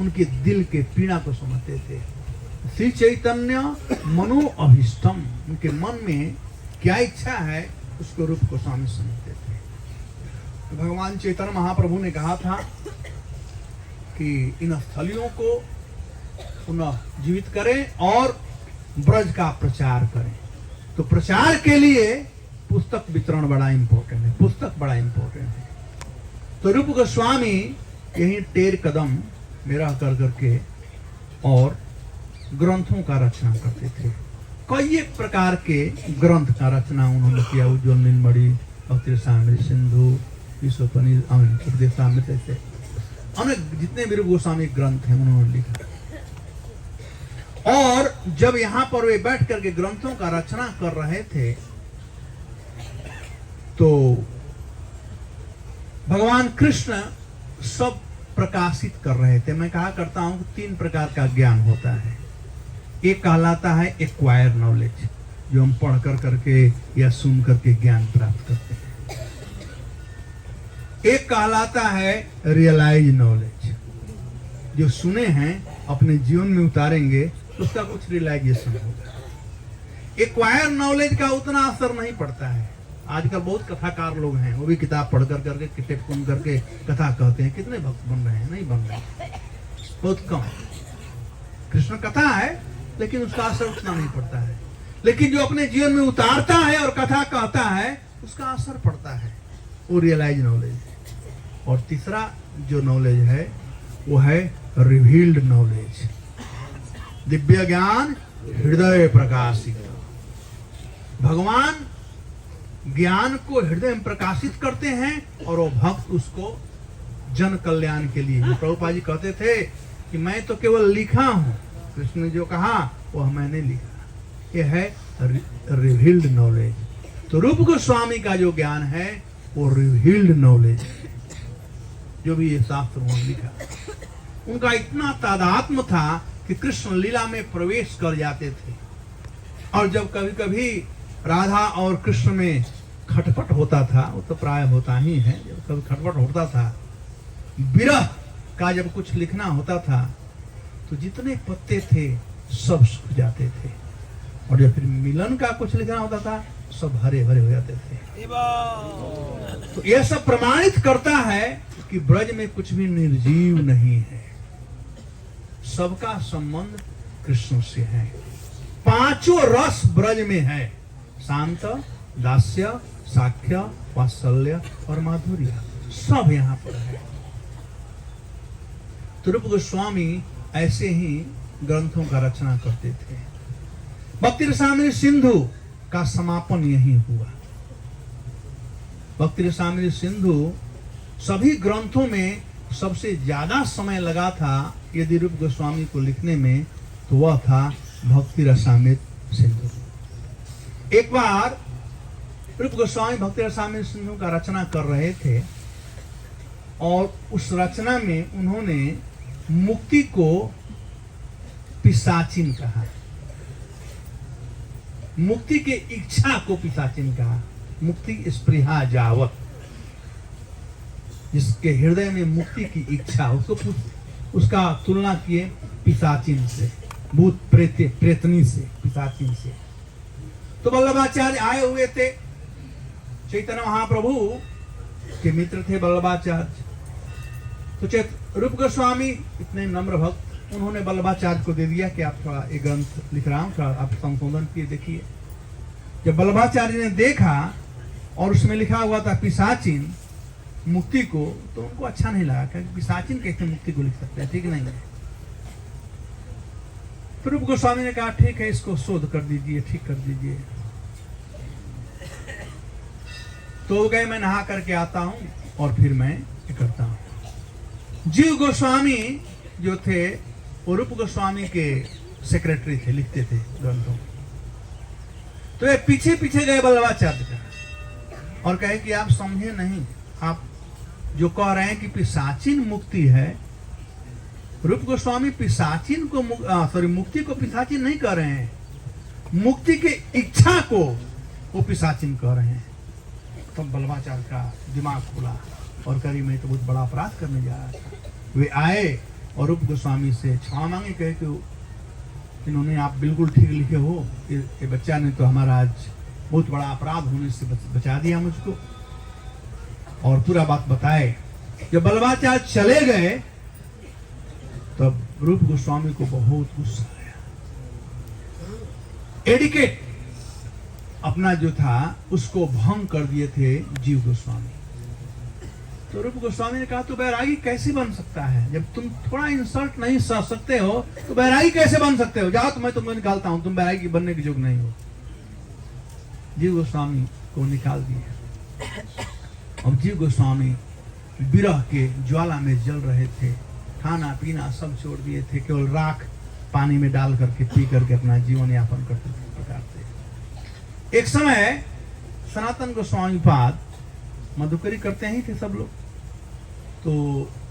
S1: उनके दिल के पीड़ा को समझते थे। श्री चैतन्य मनो अभिष्टम, उनके मन में क्या इच्छा है उसको रूप गोस्वामी समझते थे। तो भगवान चैतन्य महाप्रभु ने कहा था कि इन स्थलियों को पुनः जीवित करें और ब्रज का प्रचार करें। तो प्रचार के लिए पुस्तक वितरण बड़ा इंपॉर्टेंट है, पुस्तक बड़ा इंपॉर्टेंट है। तो रूप गोस्वामी यही टेर कदम में रह कर करके और ग्रंथों का रचना करते थे। कई एक प्रकार के ग्रंथ का रचना उन्होंने किया। उज्ज्वल नीलमणि, भक्ति रसामृत सिंधु, उपदेशामृत, ऐसे अनेक जितने भी रूप गोस्वामी ग्रंथ हैं उन्होंने लिखा। और जब यहाँ पर वे बैठ करके ग्रंथों का रचना कर रहे थे तो भगवान कृष्ण सब प्रकाशित कर रहे थे। मैं कहा करता हूं कि 3 प्रकार का ज्ञान होता है। एक कहलाता है एक्वायर नॉलेज, जो हम पढ़ कर करके या सुन करके ज्ञान प्राप्त करते हैं। एक कहलाता है रियलाइज नॉलेज, जो सुने हैं अपने जीवन में उतारेंगे तो उसका कुछ रियलाइजेशन होगा। एक्वायर नॉलेज का उतना असर नहीं पड़ता है। आजकल बहुत कथाकार लोग हैं, वो भी किताब पढ़ कर करके किताब सुन करके कथा कहते हैं। कितने भक्त बन रहे हैं? नहीं बन रहे, बहुत कम। कृष्ण कथा है लेकिन उसका असर उतना नहीं पड़ता है। लेकिन जो अपने जीवन में उतारता है और कथा कहता है उसका असर पड़ता है, वो रियलाइज नॉलेज। और तीसरा जो नॉलेज है वो है रिवील्ड नॉलेज, दिव्य ज्ञान हृदय प्रकाशित। भगवान ज्ञान को हृदय में प्रकाशित करते हैं और वो भक्त उसको जन कल्याण के लिए। प्रभुपाद जी कहते थे कि मैं तो केवल लिखा हूं, कृष्ण ने जो कहा वो मैंने लिखा। ये है रिवील्ड नॉलेज। तो रूप गोस्वामी का जो ज्ञान है वो रिवील्ड नॉलेज है। जो भी ये शास्त्र उन्होंने लिखा, उनका इतना तादात्म्य था कि कृष्ण लीला में प्रवेश कर जाते थे। और जब कभी कभी राधा और कृष्ण में खटपट होता था, वो तो प्राय होता ही है, जब कभी खटपट होता था, विरह का जब कुछ लिखना होता था तो जितने पत्ते थे सब सूख जाते थे। और जब फिर मिलन का कुछ लिखना होता था सब हरे भरे हो जाते थे। तो यह सब प्रमाणित करता है कि ब्रज में कुछ भी निर्जीव नहीं है, सबका संबंध कृष्ण से है। 5 रस ब्रज में है, शांत, दास्य, साख्य, वात्सल्य और माधुर्य, सब यहाँ पर है। तो रूप गोस्वामी ऐसे ही ग्रंथों का रचना करते थे। भक्ति रसामृत सिंधु का समापन यही हुआ। भक्ति रसामृत सिंधु सभी ग्रंथों में सबसे ज्यादा समय लगा था यदि रूप गोस्वामी को लिखने में, तो वह था भक्ति रसामृत सिंधु। एक बार रूप गोस्वामी भक्ति रसामृत सिंधु का रचना कर रहे थे और उस रचना में उन्होंने मुक्ति को पिशाचिन कहा, मुक्ति के इच्छा को पिशाचिन कहा। मुक्ति स्पृहा जावत, जिसके हृदय में मुक्ति की इच्छा, उसका तुलना किए पिशाचिन से, भूत प्रेतनी से, पिशाचिन से। तो वल्लभाचार्य आए हुए थे, चैतन्य महाप्रभु के मित्र थे वल्लभाचार्य। तो रूप गोस्वामी इतने नम्र भक्त, उन्होंने वल्लभाचार्य को दे दिया कि आप थोड़ा एक ग्रंथ लिख रहा हूं, थोड़ा आप संशोधन किए देखिए। जब वल्लभाचार्य ने देखा और उसमें लिखा हुआ था पिशाचिन मुक्ति को, तो उनको अच्छा नहीं लगा, क्योंकि पिशाचिन कैसे मुक्ति को लिख सकते हैं, ठीक नहीं है। तो रूप गोस्वामी ने कहा ठीक है, इसको शोध कर दीजिए, ठीक कर दीजिए। तो गए, मैं नहा करके आता हूं और फिर मैं ये करता हूं। जीव गोस्वामी जो थे वो रूप गोस्वामी के सेक्रेटरी थे, लिखते थे ग्रंथों। तो ये पीछे पीछे गए वल्लभाचार्य का और कहे कि आप समझे नहीं, आप जो कह रहे हैं कि पिशाचिन मुक्ति है, रूप गोस्वामी पिशाचिन को मुक्ति को पिशाचिन नहीं कह रहे हैं, मुक्ति के इच्छा को वो पिशाचिन कह रहे हैं। तब तो वल्लभाचार्य का दिमाग खुला और करी मैं तो बहुत बड़ा अपराध करने जा रहा था। वे आए और रूप गोस्वामी से क्षमा मांगे, कहे कि इन्होंने आप बिल्कुल ठीक लिखे हो, ये बच्चा ने तो हमारा आज बहुत बड़ा अपराध होने से बचा दिया मुझको, और पूरा बात बताए। जब वल्लभाचार्य चले गए तब रूप गोस्वामी को बहुत गुस्सा आया। एडिकेट अपना जो था उसको भंग कर दिए थे जीव गोस्वामी। तो रूप गोस्वामी ने कहा तो बैरागी कैसे बन सकता है? जब तुम थोड़ा इंसल्ट नहीं सह सकते हो तो बैरागी कैसे बन सकते हो? जाओ मैं तुम्हें निकालता हूं, तुम बैरागी बनने के योग्य नहीं हो। जीव गोस्वामी को निकाल दिया। अब जीव गोस्वामी विरह के ज्वाला में जल रहे थे, खाना पीना सब छोड़ दिए थे, केवल राख पानी में डाल करके पी करके अपना जीवन यापन करते थे। एक समय सनातन गोस्वामी पाद मधुकरी करते ही थे सब लोग। तो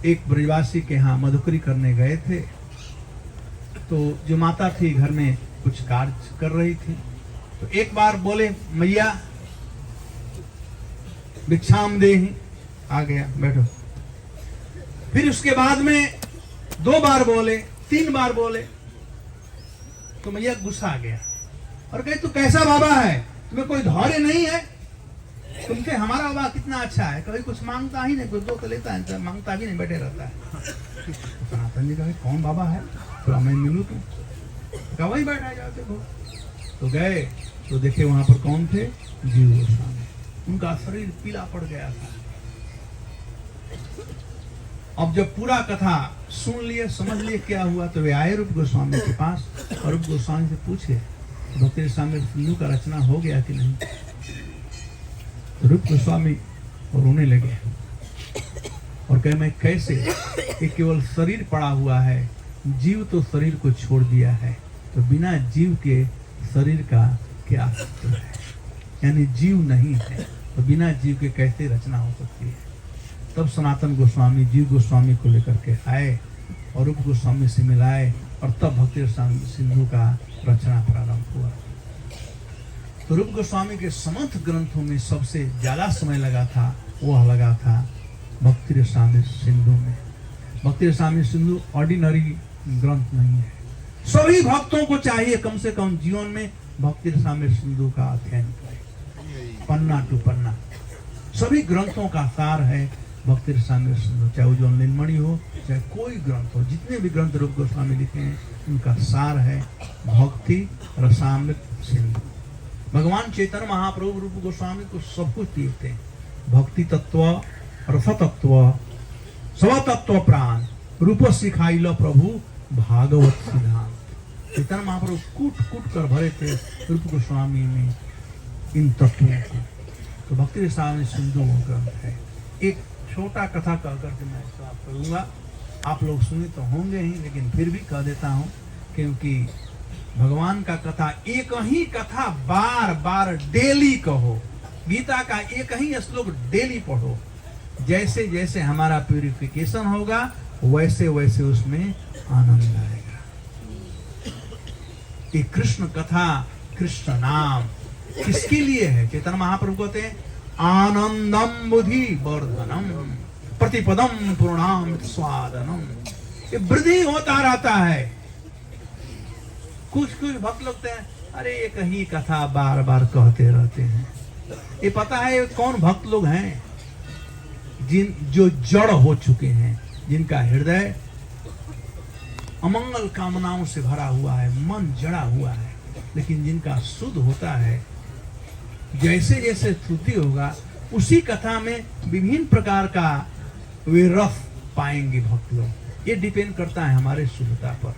S1: एक ब्रजवासी के यहाँ मधुकरी करने गए थे। तो जो माता थी घर में कुछ कार्य कर रही थी, तो एक बार बोले मैया भिक्षाम देहि, आ गया बैठो। फिर उसके बाद में 2 बार बोले, 3 बार बोले, तो मैया गुस्सा आ गया और कहे तू कैसा बाबा है, तुम्हें कोई धैर्य नहीं है? तुमसे हमारा बाबा कितना अच्छा है, कभी कुछ मांगता ही नहीं, कुछ दो तो लेता है, मांगता भी नहीं, बैठे रहता है। सनातन जी कहे कौन बाबा है, तो मैं मिलूं तुम? कहा वही बैठा जाओ देखो। तो गए तो देखे वहां पर कौन थे? जीव गोस्वामी। उनका शरीर पीला पड़ गया था। अब जब पूरा कथा सुन लिए, समझ लिए क्या हुआ, तो वे आए रूप गोस्वामी के पास और रूप गोस्वामी से पूछे भक्ति रसामृत सिंधु का रचना हो गया कि नहीं? तो रूप गोस्वामी रोने लगे और कहे मैं कैसे, कि केवल शरीर पड़ा हुआ है, जीव तो शरीर को छोड़ दिया है, तो बिना जीव के शरीर का क्या अस्तित्व है? यानी जीव नहीं है तो बिना जीव के कैसे रचना हो सकती है? तब सनातन गोस्वामी जीव गोस्वामी को लेकर के आए और रूप गोस्वामी से मिलाए और तब भक्ति रसामृत सिंधु का रचना प्रारंभ हुआ। तो रूप गोस्वामी के समस्त ग्रंथों में सबसे ज्यादा समय लगा था, वह लगा था भक्ति रसामृत सिंधु में। भक्ति रसामृत सिंधु ऑर्डिनरी ग्रंथ नहीं है। सभी भक्तों को चाहिए कम से कम जीवन में भक्ति रसामृत सिंधु का अध्ययन करें, पन्ना टू पन्ना। सभी ग्रंथों का सार है भक्ति रसामृत सिंधु, चाहे वो जो नीलमणि हो, चाहे कोई ग्रंथ हो, जितने भी ग्रंथ रूप गोस्वामी लिखे हैं उनका सार है भक्ति रसामृत सिंधु। भगवान चैतन्य महाप्रभु रूप गोस्वामी को सब कुछ दिए, भक्ति तत्व, रस तत्व, स्वतत्व प्राण, रूप सिखाई लो प्रभु भागवत सिद्धांत। चैतन्य महाप्रभु कूट कूट कर भरे थे रूप गोस्वामी में इन तत्वों को। तो भक्ति रसामृत सिंधु ग्रंथ है। एक छोटा कथा कह करके मैं समाप्त करूंगा। आप लोग सुने तो होंगे ही, लेकिन फिर भी कह देता हूं, क्योंकि भगवान का कथा एक ही कथा बार बार डेली कहो। गीता का एक ही श्लोक डेली पढ़ो। जैसे जैसे हमारा प्यूरिफिकेशन होगा वैसे वैसे उसमें आनंद आएगा। ये कृष्ण कथा, कृष्ण नाम किसके लिए है? चैतन्य महाप्रभु कहते हैं आनंदम बुद्धि वर्धनम प्रतिपदम पूर्णाम स्वादनम। ये वृद्धि होता रहता है। कुछ कुछ भक्त लगते हैं अरे एक ही कथा बार बार कहते रहते हैं। ये पता है ये कौन भक्त लोग हैं? जो जड़ हो चुके हैं, जिनका हृदय अमंगल कामनाओं से भरा हुआ है, मन जड़ा हुआ है। लेकिन जिनका शुद्ध होता है, जैसे जैसे त्रुटि होगा उसी कथा में विभिन्न प्रकार का वे रस पाएंगे भक्त लोग। ये डिपेंड करता है हमारे शुद्धता पर।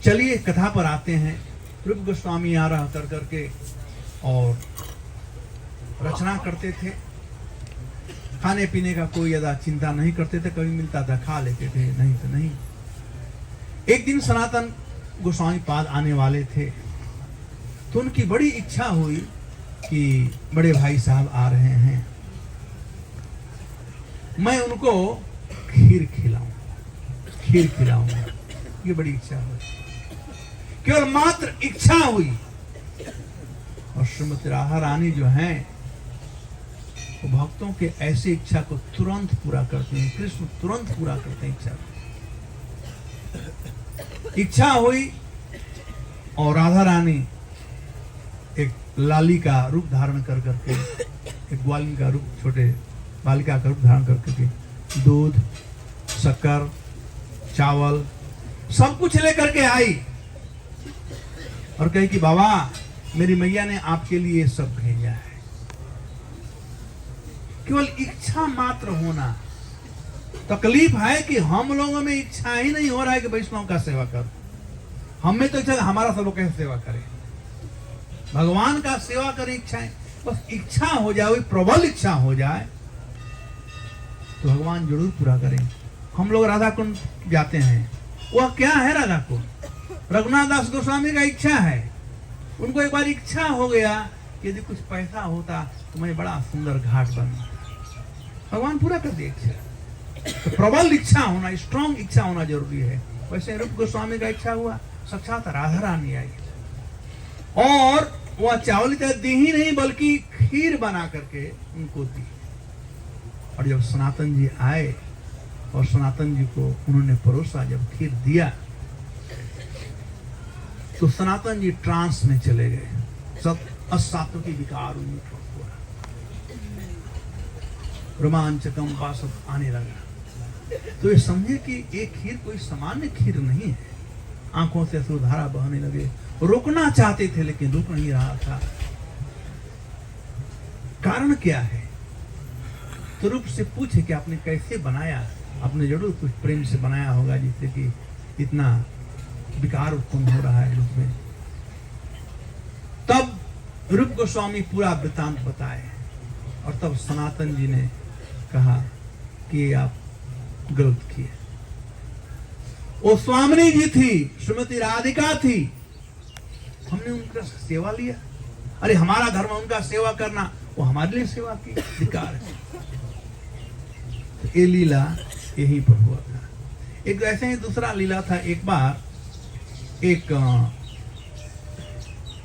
S1: चलिए कथा पर आते हैं। रूप गोस्वामी आ रहा कर करके और रचना करते थे। खाने पीने का कोई ज्यादा चिंता नहीं करते थे, कभी मिलता था खा लेते थे, नहीं तो नहीं। एक दिन सनातन गोस्वामी पाद आने वाले थे, तो उनकी बड़ी इच्छा हुई कि बड़े भाई साहब आ रहे हैं, मैं उनको खीर खिलाऊंगा। ये बड़ी इच्छा हुई, केवल मात्र इच्छा हुई। और श्रीमती राधा रानी जो हैं वो भक्तों के ऐसी इच्छा को तुरंत पूरा करते हैं। कृष्ण तुरंत पूरा करते हैं इच्छा हुई। और राधा रानी एक लाली का रूप धारण कर करके, एक ग्वालिन का रूप, छोटे बालिका का रूप धारण करके दूध, शक्कर, चावल सब कुछ लेकर के आई और कही कि बाबा मेरी मैया ने आपके लिए ये सब भेजा है। केवल इच्छा मात्र होना। तकलीफ है कि हम लोगों में इच्छा ही नहीं हो रहा है कि वैष्णव का सेवा करो। हम में तो इच्छा हमारा सब लोग कैसे सेवा करें, भगवान का सेवा करें, इच्छाएं बस इच्छा हो जाए, वही प्रबल इच्छा हो जाए तो भगवान जरूर पूरा करें। हम लोग राधा कुंड जाते हैं, वह क्या है राधा कुंड? रघुनाथ दास गोस्वामी का इच्छा है। उनको एक बार इच्छा हो गया कि यदि कुछ पैसा होता तो मैं बड़ा सुंदर घाट बनता। भगवान पूरा कर दिया इच्छा। तो प्रबल इच्छा होना, स्ट्रॉन्ग इच्छा होना जरूरी है। वैसे रूप गोस्वामी का इच्छा हुआ, साक्षात राधा रानी आई और वह चावल दी ही नहीं बल्कि खीर बना करके उनको दी। और जब सनातन जी आए और सनातन जी को उन्होंने परोसा, जब खीर दिया तो सनातन जी ट्रांस में चले गए। सब असातों की विकार उन्हीं रोमांचकम का सब आने लगा। तो ये समझे कि एक खीर कोई सामान्य खीर नहीं है। आंखों से अश्रुधारा बहने लगे। रोकना चाहते थे लेकिन रुक नहीं रहा था। कारण क्या है? तो रूप से पूछे कि आपने कैसे बनाया? आपने जरूर कुछ प्रेम से बनाया होगा जिससे कि इतना विकार उत्पन्न हो रहा है रूप में। तब रूप गोस्वामी पूरा वृत्तांत बताए और तब सनातन जी ने कहा कि आप गलत किए। वो स्वामिनी जी थी, श्रीमती राधिका थी, हमने उनका सेवा लिया। अरे हमारा धर्म उनका सेवा करना, वो हमारे लिए सेवा की अधिकार है। तो ये लीला यही पर हुआ था। एक ऐसे ही दूसरा लीला था। एक बार एक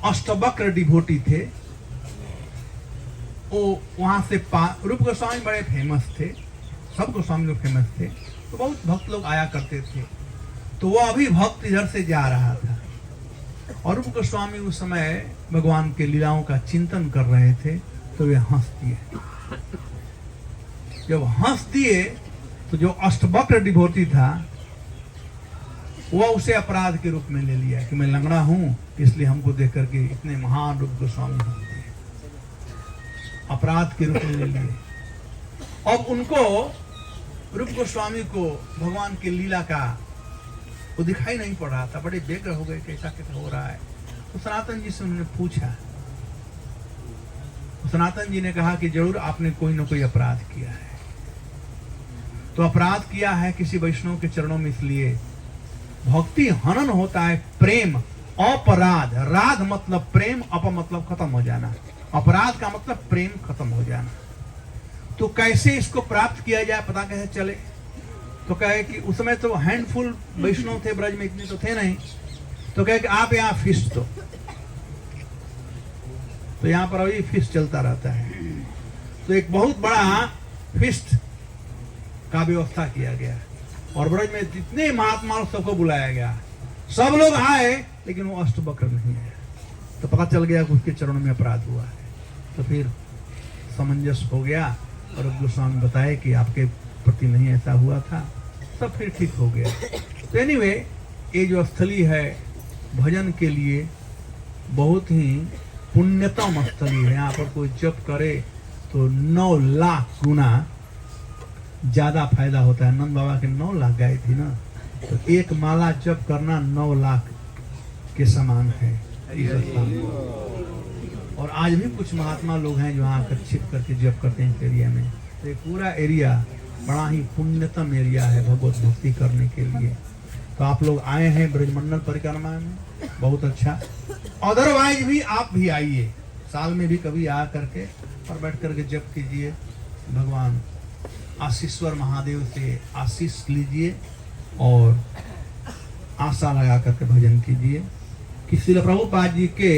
S1: अष्टवक्र डिवोटी थे। वो वहां से रूप गोस्वामी बड़े फेमस थे, सब गोस्वामी लोग फेमस थे, तो बहुत भक्त लोग आया करते थे। तो वो अभी भक्त इधर से जा रहा था और रूप गोस्वामी उस समय भगवान के लीलाओं का चिंतन कर रहे थे। तो वे हंस दिए। जब हंस दिए तो जो अष्टवक्र डिवोटी था वह उसे अपराध के रूप में ले लिया कि मैं लंगड़ा हूं इसलिए हमको देख करके इतने महान रूप गोस्वामी हंस दिए। अपराध के रूप में ले लिए। अब उनको रूप गोस्वामी को भगवान के लीला का वो दिखाई नहीं पड़ रहा था। बड़े व्यग्र हो गए, कैसा कैसा हो रहा है। तो सनातन जी से उन्होंने पूछा। सनातन जी ने कहा कि जरूर आपने कोई ना कोई अपराध किया है। तो अपराध किया है किसी वैष्णव के चरणों में, इसलिए भक्ति हनन होता है। प्रेम अपराध, राध मतलब प्रेम, अप मतलब खत्म हो जाना, अपराध का मतलब प्रेम खत्म हो जाना। तो कैसे इसको प्राप्त किया जाए, पता कैसे चले? तो कहे कि उस समय तो हैंडफुल वैष्णव थे ब्रज में, इतने तो थे नहीं। तो कहे कि आप यहाँ फीस्ट दो। तो यहाँ पर अभी फीस्ट चलता रहता है। तो एक बहुत बड़ा फीस्ट का व्यवस्था किया गया और ब्रज में जितने महात्मा सबको बुलाया गया। सब लोग आए लेकिन वो अष्टवक्र नहीं आया। तो पता चल गया कि उसके चरणों में अपराध हुआ है। तो फिर सामंजस्य हो गया और गोस्वामी बताए कि आपके प्रति नहीं ऐसा हुआ था। सब फिर ठीक हो गया। तो एनीवे, ये जो स्थली है भजन के लिए बहुत ही पुण्यतम स्थली है। यहाँ पर कोई जप करे तो 9 लाख गुना ज्यादा फायदा होता है। नंद बाबा के 9 लाख गाय थी ना, तो एक माला जप करना 9 लाख के समान है। और आज भी कुछ महात्मा लोग हैं जो आकर छिप करके जप करते हैं इस एरिया में। तो ये पूरा एरिया बड़ा ही पुण्यतम एरिया है भगवत भक्ति करने के लिए। तो आप लोग आए हैं ब्रजमंडल परिक्रमा में, बहुत अच्छा। अदरवाइज भी आप भी आइए, साल में भी कभी आ करके और बैठ करके जप कीजिए। भगवान आशीश्वर महादेव से आशीष लीजिए और आशा लगा करके भजन कीजिए कि श्रील प्रभुपाद जी के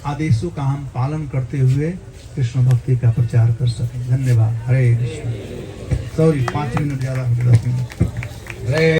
S1: आदेशों का हम पालन करते हुए कृष्ण भक्ति का प्रचार कर सकें। धन्यवाद। हरे कृष्ण। सॉरी 5 मिनट ज्यादा हो गया, 10 मिनट। हरे